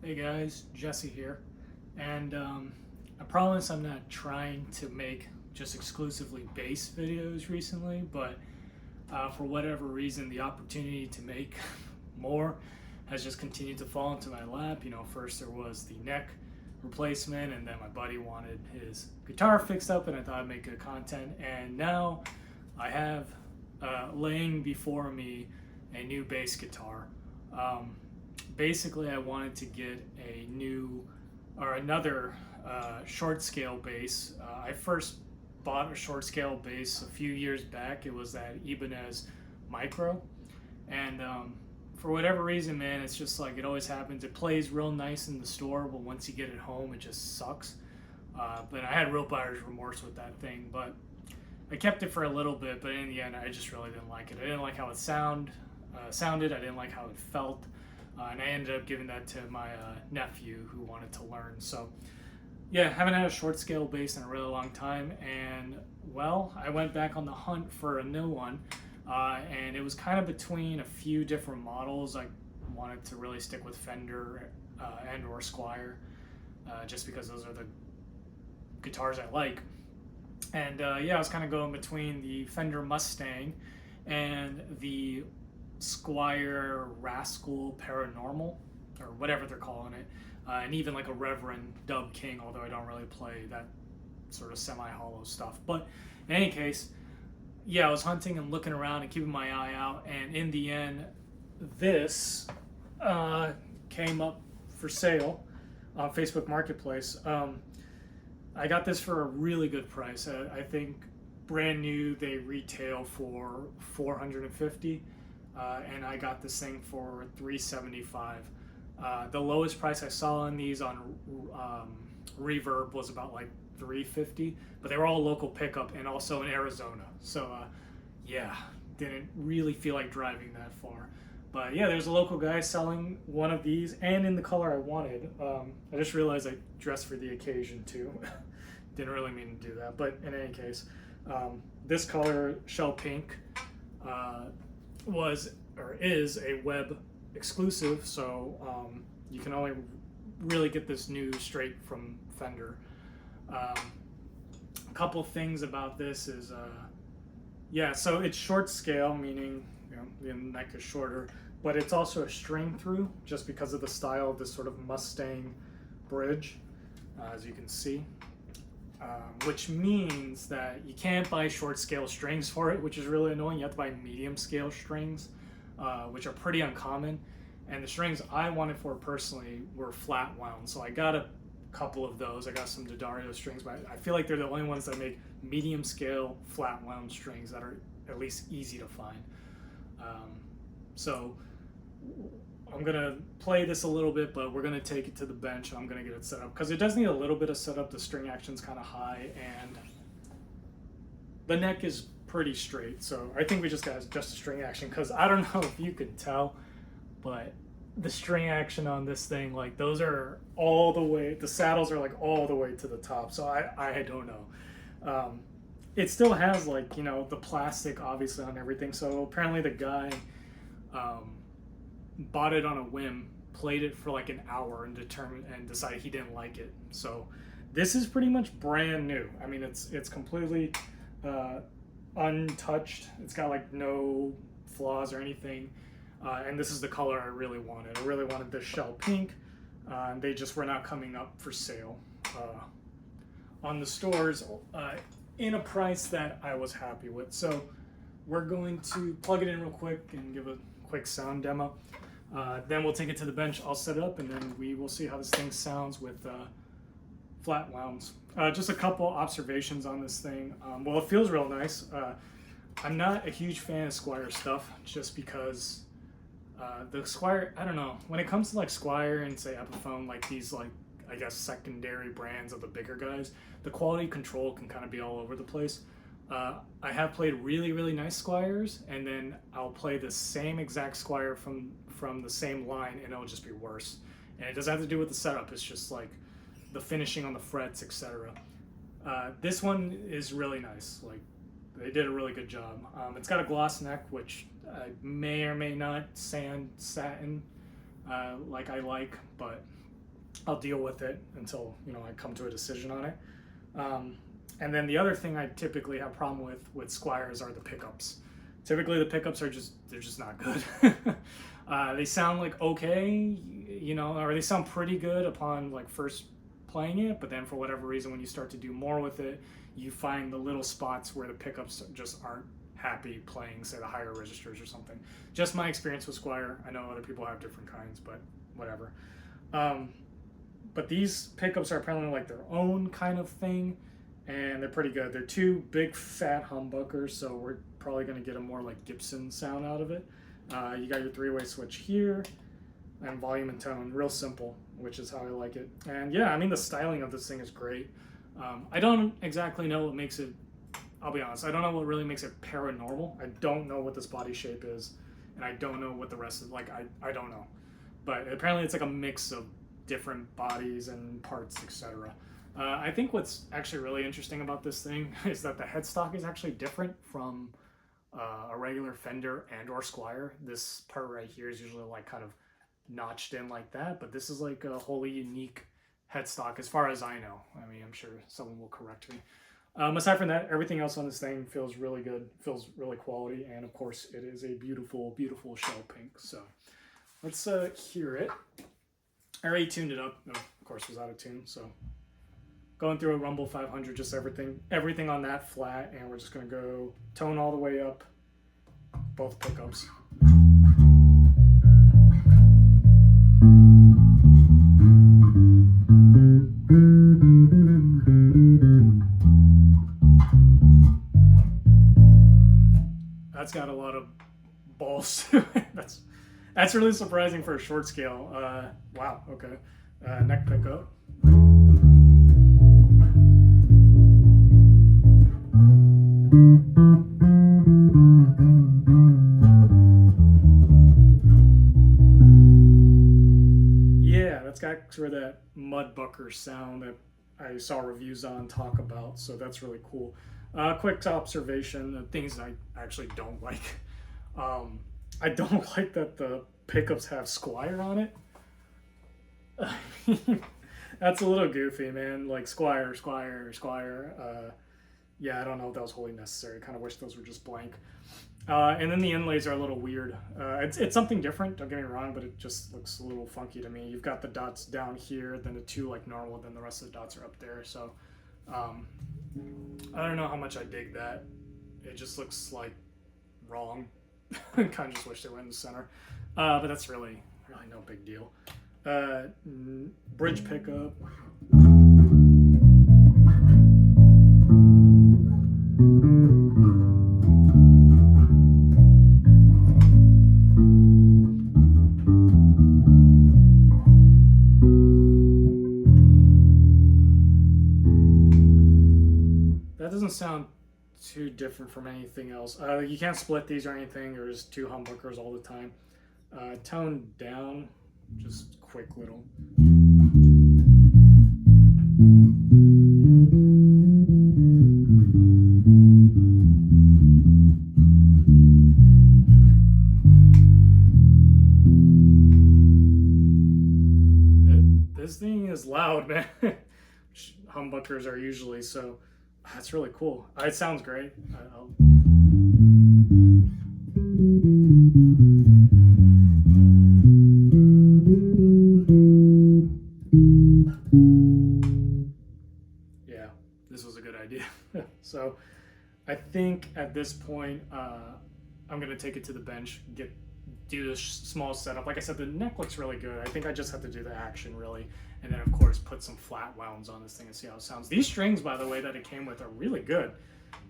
Hey guys, Jesse here, and I promise I'm not trying to make just exclusively bass videos recently, but for whatever reason, the opportunity to make more has just continued to fall into my lap. First there was the neck replacement, and then my buddy wanted his guitar fixed up, and I thought I'd make good content, and now I have laying before me a new bass guitar. Um, Basically, I wanted to get a new or another short scale bass. I first bought a short scale bass a few years back. It was that Ibanez Micro, and for whatever reason, man, it's just like it always happens. It plays real nice in the store, but once you get it home, it just sucks. But I had real buyer's remorse with that thing, but I kept it for a little bit. But in the end, I just really didn't like it. I didn't like how it sounded. I didn't like how it felt. And I ended up giving that to my nephew who wanted to learn. So, yeah, haven't had a short scale bass in a really long time. And, well, I went back on the hunt for a new one. And it was kind of between a few different models. I wanted to really stick with Fender and or Squier, just because those are the guitars I like. And, yeah, I was kind of going between the Fender Mustang and the Squier Rascal Paranormal, or whatever they're calling it, and even like a Reverend Dub King, although I don't really play that sort of semi-hollow stuff. But in any case, yeah, I was hunting and looking around and keeping my eye out, and in the end, this came up for sale on Facebook Marketplace. I got this for a really good price. I think brand new they retail for $450. And I got this thing for $375. The lowest price I saw on these on Reverb was about like $350, but they were all local pickup and also in Arizona. So yeah, didn't really feel like driving that far. But yeah, there's a local guy selling one of these and in the color I wanted. I just realized I dressed for the occasion too. Didn't really mean to do that, but in any case, this color, shell pink, was or is a web exclusive, so you can only really get this new straight from Fender. A couple things about this is, yeah, so it's short scale, meaning the neck is shorter, but it's also a string through just because of the style of this sort of Mustang bridge, as you can see. Which means that you can't buy short scale strings for it, which is really annoying. You have to buy medium scale strings, which are pretty uncommon. And the strings I wanted for personally were flat wound, so I got a couple of those. I got some D'Addario strings, but I feel like they're the only ones that make medium scale flat wound strings that are at least easy to find. So I'm gonna play this a little bit, but we're gonna take it to the bench and I'm gonna get it set up because it does need a little bit of setup. The string action's kind of high and the neck is pretty straight, so I think we just got just a string action because I don't know if you can tell, but the string action on this thing, like those are all the way, the saddles are like all the way to the top, so I don't know. It still has like, the plastic obviously on everything, so apparently the guy bought it on a whim, played it for like an hour and decided he didn't like it. So this is pretty much brand new. I mean, it's completely untouched. It's got like no flaws or anything. And this is the color I really wanted. I really wanted this shell pink. And they just were not coming up for sale on the stores in a price that I was happy with. So we're going to plug it in real quick and give a quick sound demo. Then we'll take it to the bench, I'll set it up, and then we will see how this thing sounds with flat wounds. Just a couple observations on this thing. Well, it feels real nice. I'm not a huge fan of Squier stuff, just because the Squier, I don't know, when it comes to like Squier and say Epiphone, like these like, I guess, secondary brands of the bigger guys, the quality control can kind of be all over the place. I have played really, really nice Squiers, and then I'll play the same exact Squier from the same line, and it'll just be worse. And it doesn't have to do with the setup, it's just like the finishing on the frets, etc. This one is really nice. Like, they did a really good job. It's got a gloss neck, which I may or may not sand satin like I like, but I'll deal with it until, you know, I come to a decision on it. And then the other thing I typically have a problem with Squiers are the pickups. Typically the pickups are they're just not good. They sound like okay, you know, or they sound pretty good upon like first playing it, but then for whatever reason when you start to do more with it, you find the little spots where the pickups just aren't happy playing, say, the higher registers or something. Just my experience with Squier. I know other people have different kinds, but whatever. But these pickups are apparently like their own kind of thing, and they're pretty good. They're two big fat humbuckers, so we're probably going to get a more like Gibson sound out of it. You got your three-way switch here, and volume and tone, real simple, which is how I like it. And yeah, I mean, the styling of this thing is great. I don't exactly know what makes it, I'll be honest, I don't know what really makes it paranormal. I don't know what this body shape is, and I don't know what the rest is like. I don't know. But apparently it's like a mix of different bodies and parts, etc. I think what's actually really interesting about this thing is that the headstock is actually different from a regular Fender and or Squier. This part right here is usually like kind of notched in like that, but this is like a wholly unique headstock as far as I know. I mean, I'm sure someone will correct me. Aside from that, everything else on this thing feels really good, feels really quality, and of course it is a beautiful, beautiful shell pink. So let's hear it. I already tuned it up. No, of course, it was out of tune. So going through a Rumble 500, just everything on that flat, and we're just gonna go tone all the way up, both pickups. That's got a lot of balls to it. That's really surprising for a short scale. Wow, okay. Neck pickup. Yeah, that's got sort of that mudbucker sound that I saw reviews on talk about, so that's really cool. Quick observation, the things I actually don't like. I don't like that the pickups have Squier on it. That's a little goofy, man. Like Squier. Yeah, I don't know if that was wholly necessary. Kind of wish those were just blank. And then the inlays are a little weird. It's something different, don't get me wrong, but it just looks a little funky to me. You've got the dots down here, then the two like normal, then the rest of the dots are up there. So I don't know how much I dig that. It just looks like wrong. Kind of just wish they were in the center. But that's really no big deal. Bridge pickup. That doesn't sound too different from anything else. You can't split these or anything. There's two humbuckers all the time. Tone down, just quick little. This thing is loud, man. Humbuckers are usually, so that's really cool. It sounds great. Yeah, this was a good idea. So I think at this point, I'm going to take it to the bench, do this small setup. Like I said, the neck looks really good. I think I just have to do the action, really. And then, of course, put some flat wounds on this thing and see how it sounds. These strings, by the way, that it came with are really good.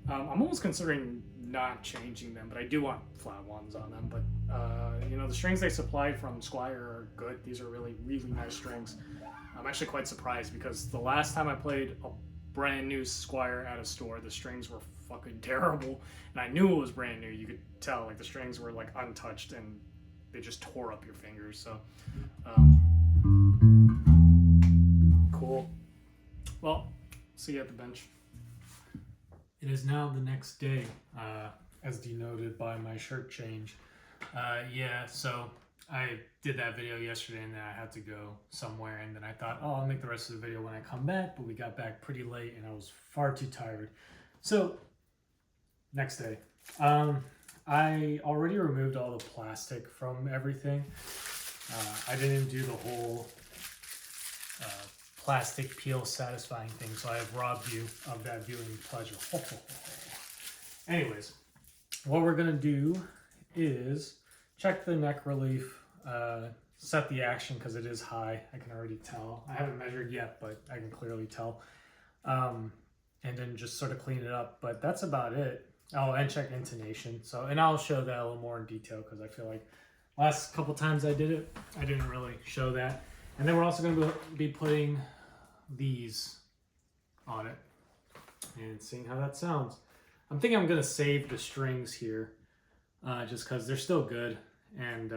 I'm almost considering not changing them, but I do want flat ones on them. But, you know, the strings they supplied from Squier are good. These are really, really nice strings. I'm actually quite surprised because the last time I played a brand new Squier at a store, the strings were fucking terrible. And I knew it was brand new. You could tell, like, the strings were, like, untouched and they just tore up your fingers. So, cool. Well, see you at the bench. It is now the next day, as denoted by my shirt change. Yeah, so I did that video yesterday and then I had to go somewhere, and then I thought, oh, I'll make the rest of the video when I come back, but we got back pretty late and I was far too tired. So next day, I already removed all the plastic from everything. I didn't do the whole plastic peel satisfying thing, so I have robbed you of that viewing pleasure. Anyways, what we're gonna do is check the neck relief, set the action because it is high. I can already tell. I haven't measured yet, but I can clearly tell. And then just sort of clean it up. But that's about it. Oh, and check intonation. So, and I'll show that a little more in detail because I feel like last couple times I did it, I didn't really show that. And then we're also going to be putting these on it and seeing how that sounds. I'm thinking I'm going to save the strings here just because they're still good. And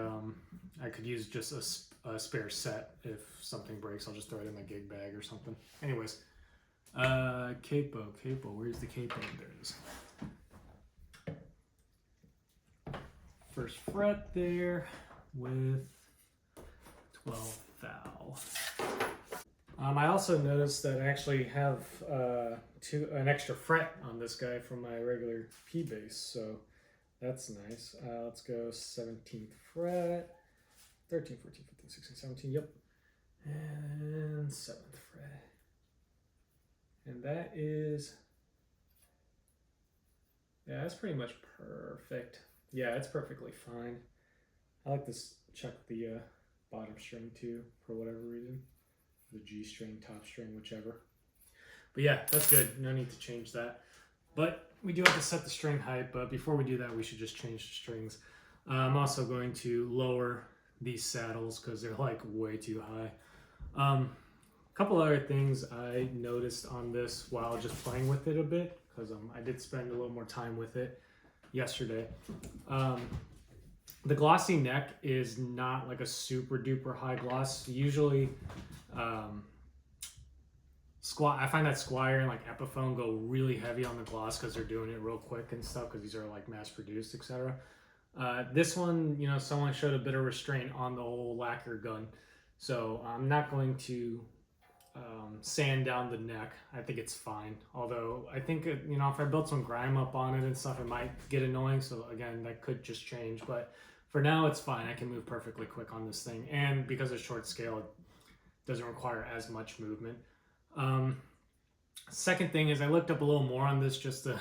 I could use just a spare set. If something breaks, I'll just throw it in my gig bag or something. Anyways, capo, where's the capo? There it is. First fret there with 12 thou. I also noticed that I actually have an extra fret on this guy from my regular P bass, so that's nice. Let's go 17th fret, 13, 14, 15, 16, 17, yep. And 7th fret. And that is, yeah, that's pretty much perfect. Yeah, it's perfectly fine. I like to check the bottom string too, for whatever reason. The G string, top string, whichever. But yeah, that's good. No need to change that. But we do have to set the string height, but before we do that, we should just change the strings. I'm also going to lower these saddles because they're like way too high. A couple other things I noticed on this while just playing with it a bit, because I did spend a little more time with it yesterday. The glossy neck is not like a super duper high gloss. Usually, I find that Squier and like Epiphone go really heavy on the gloss because they're doing it real quick and stuff because these are like mass produced, etc. This one, you know, someone showed a bit of restraint on the whole lacquer gun, so I'm not going to sand down the neck. I think it's fine. Although I think you know, if I built some grime up on it and stuff, it might get annoying. So again, that could just change. But for now, it's fine. I can move perfectly quick on this thing, and because it's short scale, it doesn't require as much movement. Second thing is I looked up a little more on this just to,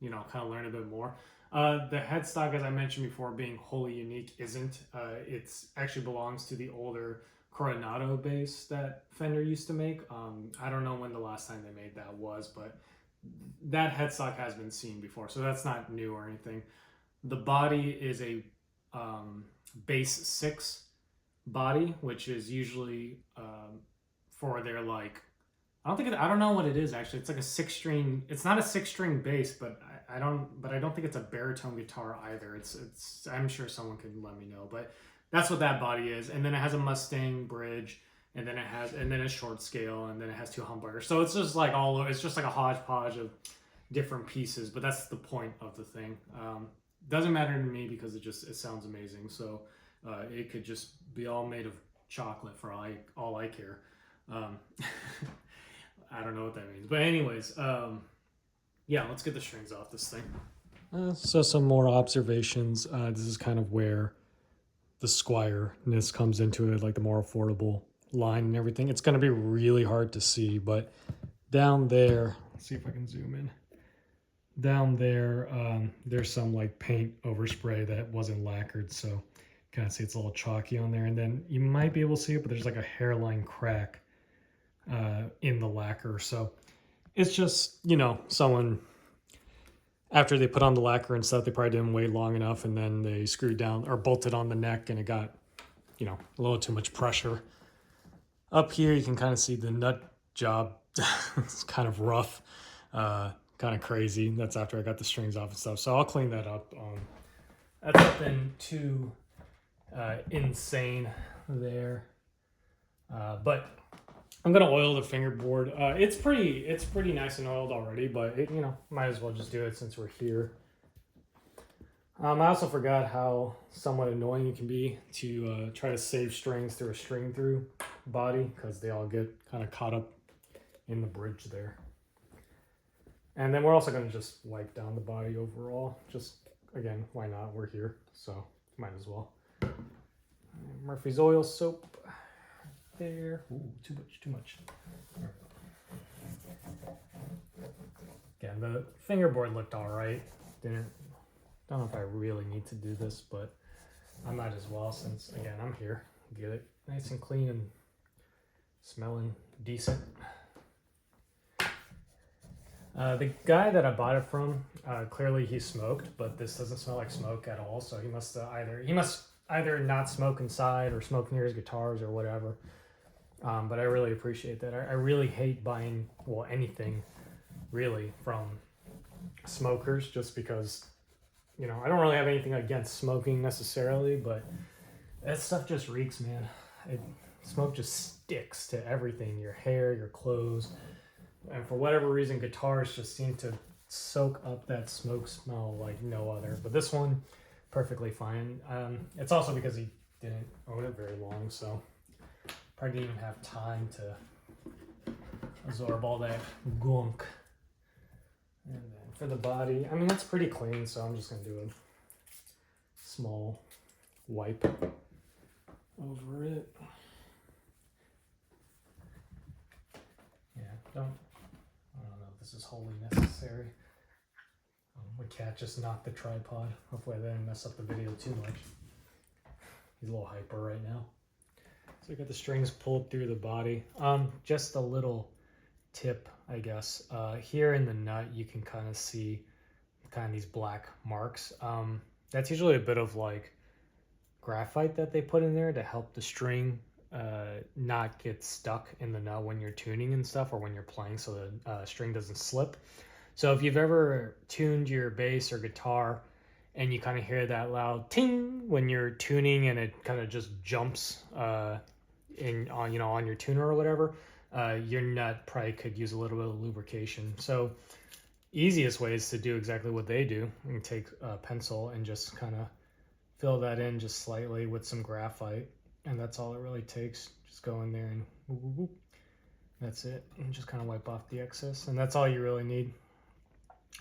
you know, kind of learn a bit more. The headstock, as I mentioned before, being wholly unique isn't. It's actually belongs to the older Coronado bass that Fender used to make. I don't know when the last time they made that was, but that headstock has been seen before, so that's not new or anything. The body is a bass 6 body, which is usually for their like, I don't know what it is actually. It's like a 6-string. It's not a 6-string bass, but I don't think it's a baritone guitar either. It's I'm sure someone could let me know, but that's what that body is. And then it has a Mustang bridge, and then a short scale, and then it has 2 humbuckers. So it's just like it's just like a hodgepodge of different pieces, but that's the point of the thing. Doesn't matter to me because it sounds amazing. So it could just be all made of chocolate for all I care. I don't know what that means, but anyways, yeah, let's get the strings off this thing. So some more observations. This is kind of where the Squier-ness comes into it, like the more affordable line and everything. It's going to be really hard to see, but down there, let's see if I can zoom in. Down there, there's some like paint overspray that wasn't lacquered, so you kind of see it's a little chalky on there. And then you might be able to see it, but there's like a hairline crack in the lacquer. So it's just, you know, someone, after they put on the lacquer and stuff, they probably didn't wait long enough, and then they screwed down or bolted on the neck, and it got, you know, a little too much pressure. Up here, you can kind of see the nut job. It's kind of rough, kind of crazy. That's after I got the strings off and stuff. So I'll clean that up. That's nothing too insane there. But I'm gonna oil the fingerboard. It's pretty nice and oiled already, but it, you know, might as well just do it since we're here. I also forgot how somewhat annoying it can be to try to save strings through a string through body, because they all get kind of caught up in the bridge there. And then we're also going to just wipe down the body overall. Just, again, why not? We're here, so might as well. Murphy's oil soap there. Ooh, too much. Again, the fingerboard looked all right. Don't know if I really need to do this, but I might as well, since, again, I'm here. Get it nice and clean and smelling decent. The guy that I bought it from, clearly he smoked, but this doesn't smell like smoke at all. So he must either not smoke inside or smoke near his guitars or whatever. But I really appreciate that. I really hate buying, well, anything really from smokers, just because, you know, I don't really have anything against smoking necessarily, but that stuff just reeks, man. Smoke just sticks to everything, your hair, your clothes. And for whatever reason, guitars just seem to soak up that smoke smell like no other. But this one, perfectly fine. It's also because he didn't own it very long, so probably didn't even have time to absorb all that gunk. And then for the body, I mean, it's pretty clean, so I'm just going to do a small wipe over it. Yeah, I don't know if this is wholly necessary. My cat just knocked the tripod. Hopefully I didn't mess up the video too much. He's a little hyper right now. So I got the strings pulled through the body. Just a little tip, I guess. Here in the nut, you can kind of see kind of these black marks. That's usually a bit of like graphite that they put in there to help the string not get stuck in the nut when you're tuning and stuff, or when you're playing, so the string doesn't slip. So if you've ever tuned your bass or guitar and you kind of hear that loud ting when you're tuning and it kind of just jumps on your tuner or whatever, your nut probably could use a little bit of lubrication. So easiest way is to do exactly what they do. You can take a pencil and just kind of fill that in just slightly with some graphite, and that's all it really takes. Just go in there and whoop, whoop, whoop. That's it, and just kind of wipe off the excess, and that's all you really need.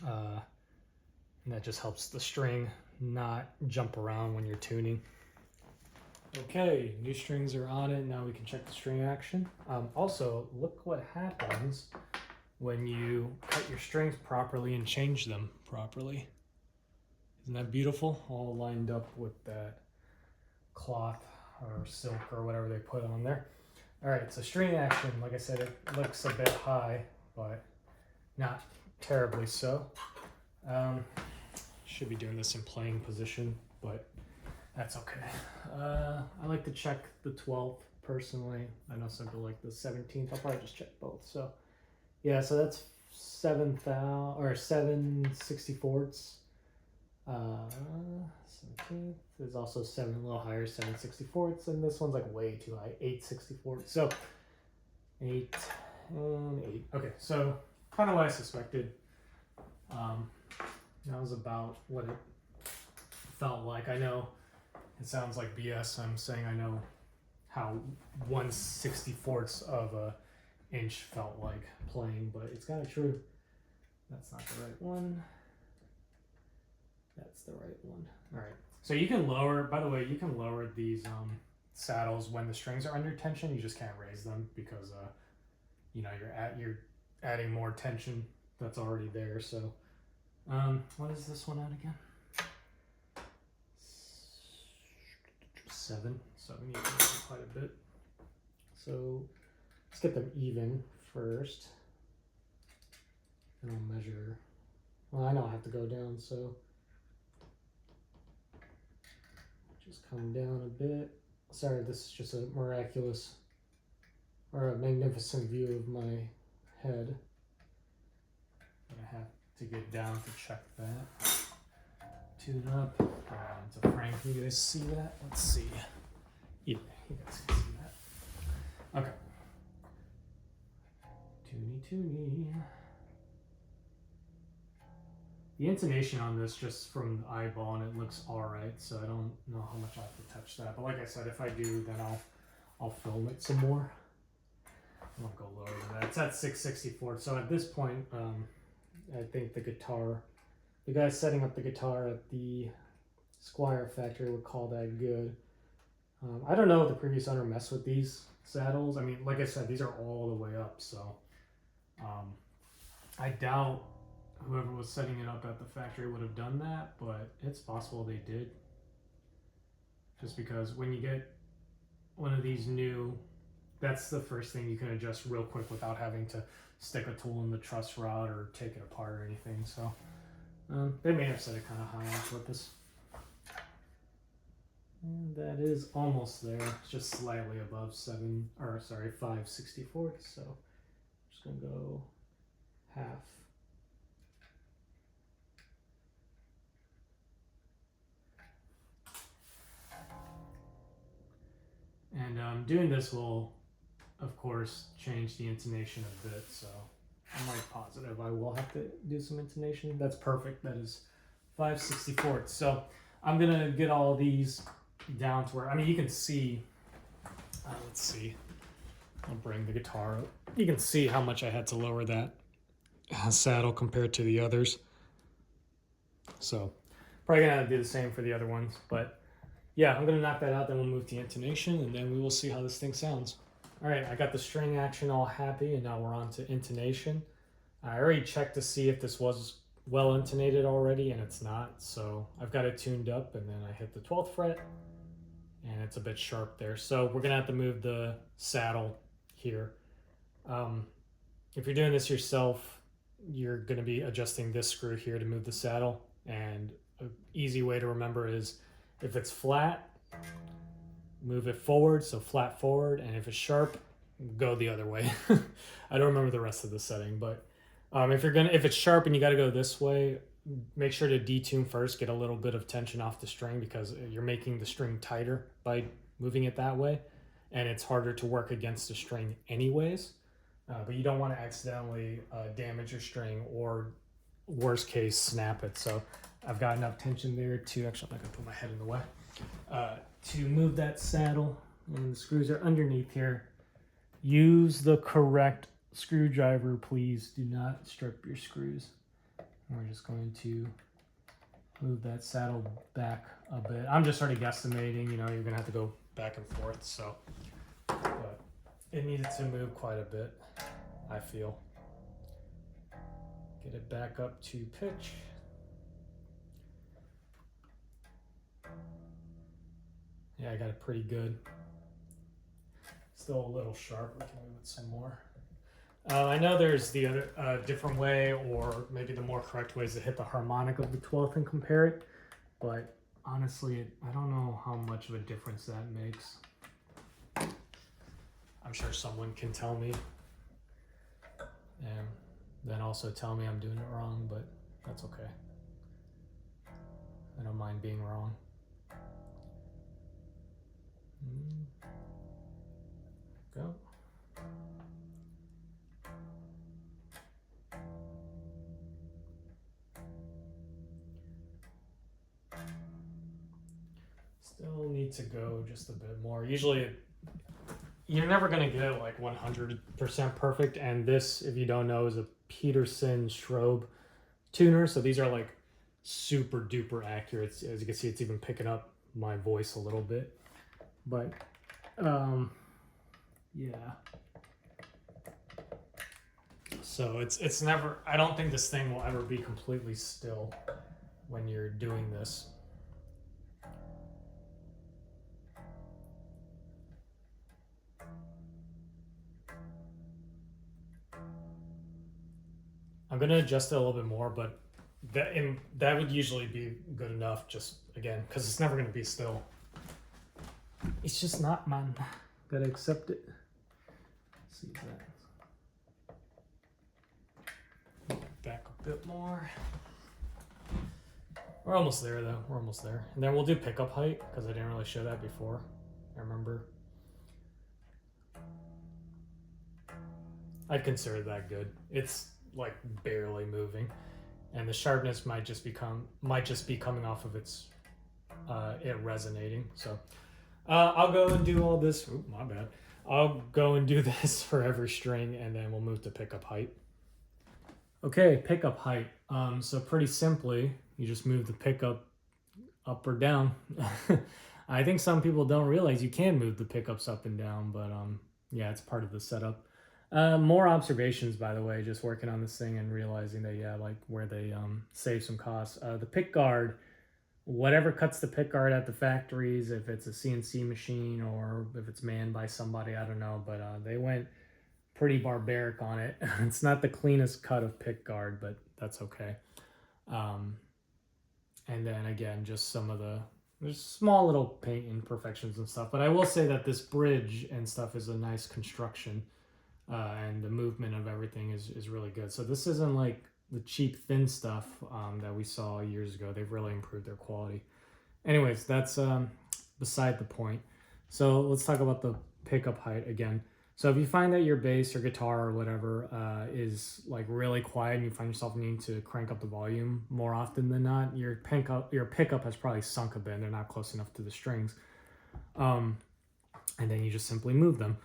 And that just helps the string not jump around when you're tuning. Okay, new strings are on it. Now we can check the string action. Also, look what happens when you cut your strings properly and change them properly. Isn't that beautiful? All lined up with that cloth or silk or whatever they put on there. All right, so string action, like I said, it looks a bit high, but not terribly so. Should be doing this in playing position, but that's okay. I like to check the 12th personally. I know some people like the 17th. I'll probably just check both. So yeah, so that's 7/64. 17th is also 7, a little higher, 7/64, and this one's like way too high, 8/64. So 8 and 8. Okay, so kind of what I suspected. That was about what it felt like. I know it sounds like BS. I'm saying I know how 1/64 of a inch felt like playing, but it's kind of true. That's not the right one. That's the right one. All right. So you can lower, by the way, you can lower these saddles when the strings are under tension. You just can't raise them because you're adding more tension that's already there. So what is this one at again? 7. So we need to do quite a bit. So let's get them even first. And I'll measure. Well, I know I have to go down, so just come down a bit. Sorry, this is just a miraculous or a magnificent view of my head. I have to get down to check that. Tune up. To Frank, you guys see that? Let's see. Yeah, you guys can see that. Okay. Toony. The intonation on this, just from the eyeball, and it looks all right. So I don't know how much I have to touch that. But like I said, if I do, then I'll film it some more. I won't go lower than that. It's at 6/64. So at this point, I think the guy setting up the guitar at the Squier factory would call that good. I don't know if the previous owner messed with these saddles. I mean, like I said, these are all the way up, so I doubt whoever was setting it up at the factory would have done that, but it's possible they did. Just because when you get one of these new, that's the first thing you can adjust real quick without having to stick a tool in the truss rod or take it apart or anything. So they may have set it kind of high on purpose. And that is almost there. It's just slightly above 5/64. So I'm just gonna go half. And doing this will, of course, change the intonation a bit. So I'm like positive I will have to do some intonation. That's perfect. That is 5/64. So I'm gonna get all these down to where, I mean, you can see, let's see, I'll bring the guitar up. You can see how much I had to lower that saddle compared to the others. So probably gonna do the same for the other ones, but yeah, I'm gonna knock that out, then we'll move to intonation, and then we will see how this thing sounds. All right, I got the string action all happy, and now we're on to intonation. I already checked to see if this was well intonated already, and it's not, so I've got it tuned up, and then I hit the 12th fret, and it's a bit sharp there. So we're gonna have to move the saddle here. If you're doing this yourself, you're gonna be adjusting this screw here to move the saddle, and an easy way to remember is if it's flat, move it forward, so flat forward, and if it's sharp, go the other way. I don't remember the rest of the setting, but if it's sharp and you got to go this way, make sure to detune first, get a little bit of tension off the string because you're making the string tighter by moving it that way, and it's harder to work against the string anyways. But you don't want to accidentally damage your string or, worst case, snap it. So I've got enough tension there to, actually, I'm not gonna put my head in the way, to move that saddle, and the screws are underneath here. Use the correct screwdriver, please. Do not strip your screws. We're just going to move that saddle back a bit. I'm just already guesstimating, you know, you're gonna have to go back and forth, so, but it needed to move quite a bit, I feel. Get it back up to pitch. Yeah, I got it pretty good. Still a little sharp, we can move it some more. I know there's the other different way, or maybe the more correct way is to hit the harmonic of the 12th and compare it, but honestly, I don't know how much of a difference that makes. I'm sure someone can tell me, and then also tell me I'm doing it wrong, but that's okay. I don't mind being wrong. Go. Still need to go just a bit more. Usually you're never going to get it like 100% perfect, and this, if you don't know, is a Peterson strobe tuner, so these are like super duper accurate. As you can see, it's even picking up my voice a little bit, but yeah, so it's never, I don't think this thing will ever be completely still when you're doing this. I'm gonna adjust it a little bit more, but that would usually be good enough, just again, because it's never gonna be still. It's just not, man. Gotta accept it. Let's see that. Back a bit more. We're almost there though, we're almost there. And then we'll do pickup height, because I didn't really show that before, I remember. I'd consider that good. It's like barely moving. and the sharpness might just be coming off of it resonating. So I'll go and do all this. Ooh, my bad. I'll go and do this for every string, and then we'll move to pickup height. Okay, pickup height. So pretty simply, you just move the pickup up or down. I think some people don't realize you can move the pickups up and down, but yeah, it's part of the setup. More observations, by the way, just working on this thing and realizing that, yeah, like where they save some costs. The pick guard, whatever cuts the pick guard at the factories, if it's a CNC machine or if it's manned by somebody, I don't know, but they went pretty barbaric on it. It's not the cleanest cut of pick guard, but that's okay. And then again, just some of there's small little paint imperfections and stuff. But I will say that this bridge and stuff is a nice construction, and the movement of everything is really good. So this isn't like the cheap thin stuff that we saw years ago. They've really improved their quality. Anyways, that's beside the point. So let's talk about the pickup height again. So if you find that your bass or guitar or whatever is like really quiet and you find yourself needing to crank up the volume more often than not, your pickup has probably sunk a bit and they're not close enough to the strings. And then you just simply move them.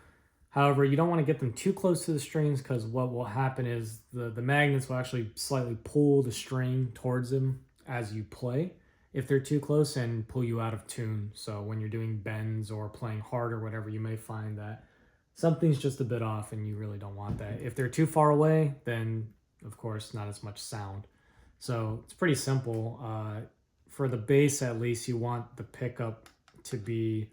However, you don't want to get them too close to the strings, because what will happen is the magnets will actually slightly pull the string towards them as you play if they're too close, and pull you out of tune. So when you're doing bends or playing hard or whatever, you may find that something's just a bit off and you really don't want that. If they're too far away, then of course not as much sound. So it's pretty simple. For the bass, at least, you want the pickup to be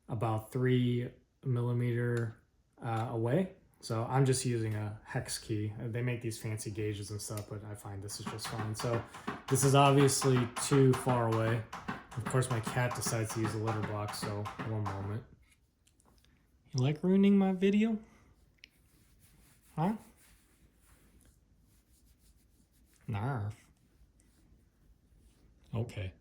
about 3 millimeter away. So I'm just using a hex key. They make these fancy gauges and stuff, but I find this is just fine. So this is obviously too far away. Of course, my cat decides to use a litter box, so one moment. You like ruining my video? Huh? Narf. Okay.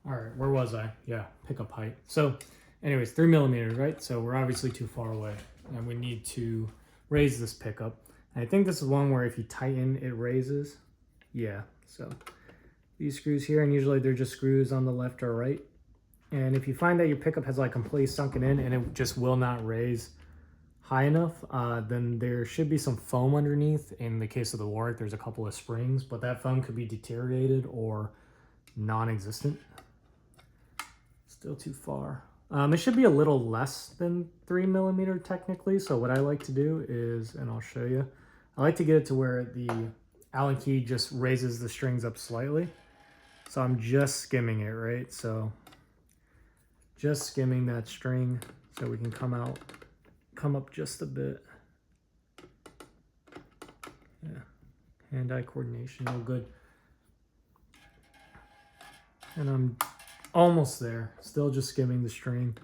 All right, where was I? Yeah, pickup height. So anyways, 3 millimeters, right? So we're obviously too far away, and we need to raise this pickup. And I think this is one where if you tighten, it raises. Yeah, so these screws here, and usually they're just screws on the left or right. And if you find that your pickup has like completely sunken in and it just will not raise high enough, then there should be some foam underneath. In the case of the Warwick, there's a couple of springs, but that foam could be deteriorated or non-existent. Still too far. It should be a little less than 3 millimeter technically. So what I like to do is, and I'll show you, I like to get it to where the Allen key just raises the strings up slightly. So I'm just skimming it, right? So just skimming that string so we can come up just a bit. Yeah, hand-eye coordination, all good. And I'm almost there, still just skimming the string.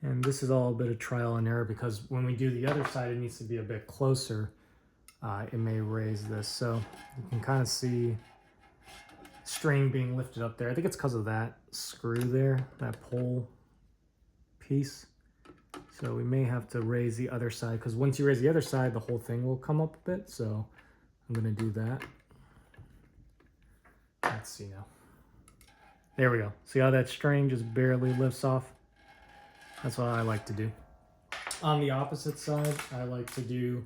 And this is all a bit of trial and error, because when we do the other side, it needs to be a bit closer. It may raise this, so you can kind of see string being lifted up there. I think it's because of that screw there, that pole piece. So we may have to raise the other side, because once you raise the other side, the whole thing will come up a bit. So I'm going to do that. Let's see now. There we go. See how that string just barely lifts off? That's what I like to do. On the opposite side, I like to do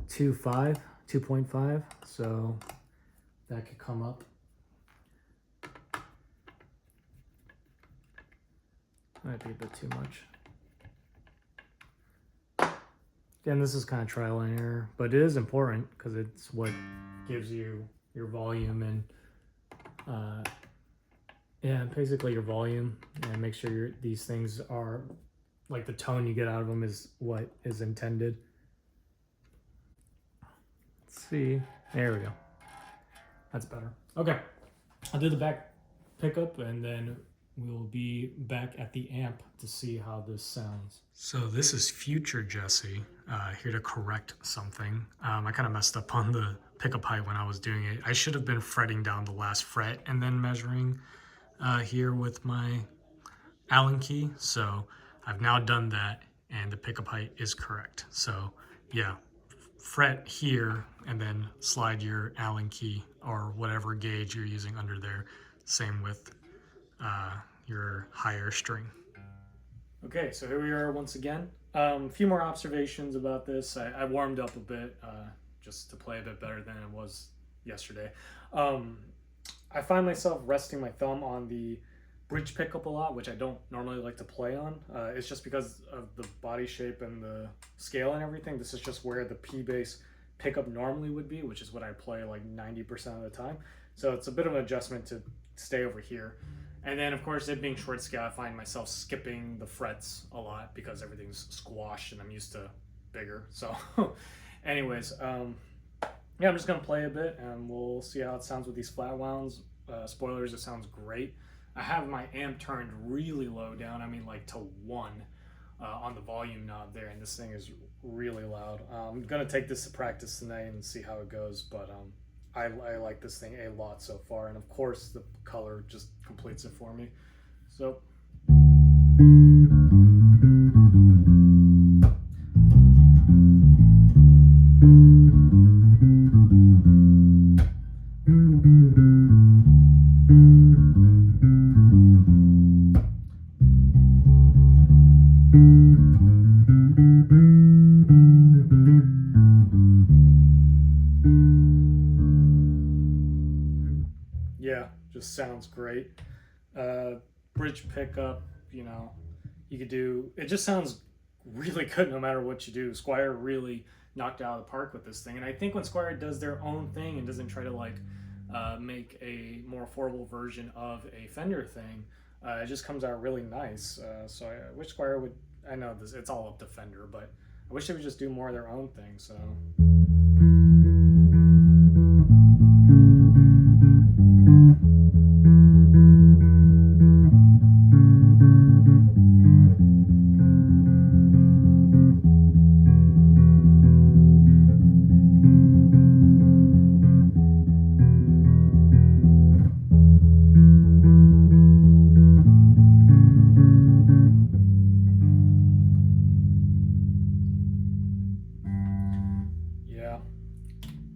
2.5. So that could come up. Might be a bit too much. Again, this is kind of trial and error, but it is important because it's what gives you your volume and yeah, basically your volume, and make sure these things are like the tone you get out of them is what is intended. Let's see. There we go. That's better. Okay, I'll do the back pickup and then we'll be back at the amp to see how this sounds. So this is future Jesse, here to correct something. I kind of messed up on the pickup height when I was doing it. I should have been fretting down the last fret and then measuring here with my Allen key. So I've now done that and the pickup height is correct. So yeah, fret here and then slide your Allen key or whatever gauge you're using under there. Same with your higher string. Okay, so here we are once again. A few more observations about this. I warmed up a bit just to play a bit better than it was yesterday. I find myself resting my thumb on the bridge pickup a lot, which I don't normally like to play on. It's just because of the body shape and the scale and everything. This is just where the P bass pickup normally would be, which is what I play like 90% of the time. So it's a bit of an adjustment to stay over here. And then, of course, it being short scale, I find myself skipping the frets a lot because everything's squashed and I'm used to bigger. So anyways, yeah, I'm just going to play a bit and we'll see how it sounds with these flat wounds. Spoilers, it sounds great. I have my amp turned really low down, I mean like to 1 on the volume knob there, and this thing is really loud. I'm going to take this to practice tonight and see how it goes, but I like this thing a lot so far, and of course the color just completes it for me. So yeah, just sounds great. Bridge pickup, you know, you could do, it just sounds really good no matter what you do. Squier really knocked it out of the park with this thing, and I think when Squier does their own thing and doesn't try to like make a more affordable version of a Fender thing, it just comes out really nice. So I wish Squier would, I know this, it's all up to Fender, but I wish they would just do more of their own thing. So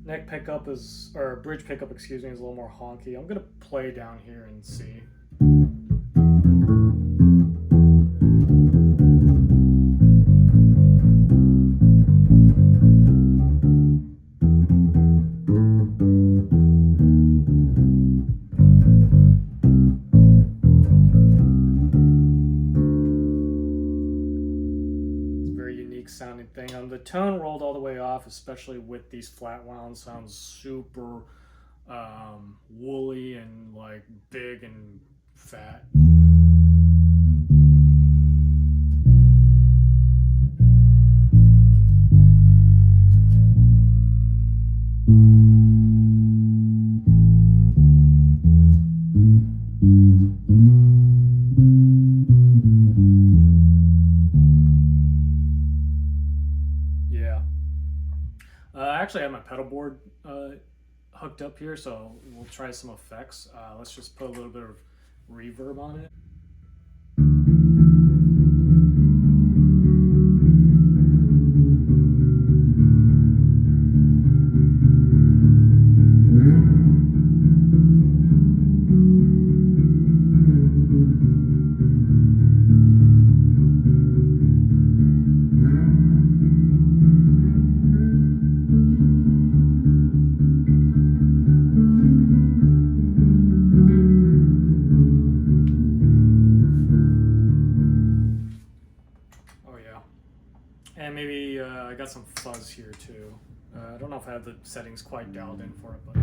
neck pickup is, or bridge pickup, excuse me, is a little more honky. I'm gonna play down here and see. Sounding thing. The tone rolled all the way off, especially with these flat wounds. Sounds super woolly and like big and fat. I actually have my pedal board hooked up here, so we'll try some effects. Let's just put a little bit of reverb on it. And maybe I got some fuzz here too. I don't know if I have the settings quite dialed in for it, but...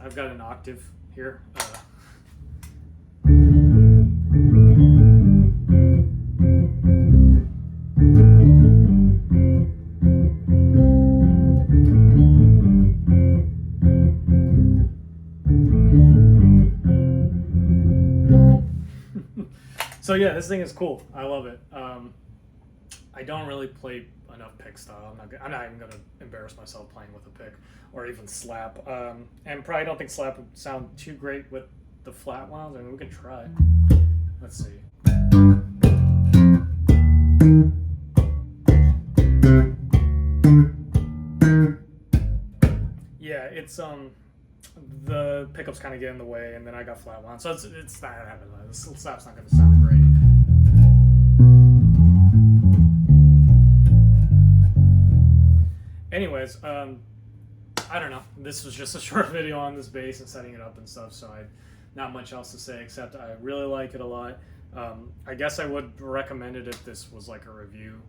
I've got an octave here. So yeah, this thing is cool. I love it. I don't really play enough pick style. I'm not even gonna embarrass myself playing with a pick or even slap. And probably don't think slap would sound too great with the flat wounds. I mean, we can try. Let's see. Yeah, it's the pickups kind of get in the way, and then I got flat wound, so it's not having the slap's not going to sound great. Anyways, I don't know. This was just a short video on this bass and setting it up and stuff, so not much else to say except I really like it a lot. I guess I would recommend it if this was like a review.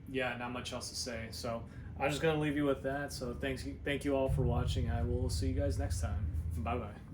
Yeah, not much else to say. So I'm just gonna leave you with that. So thank you all for watching. I will see you guys next time. Bye bye.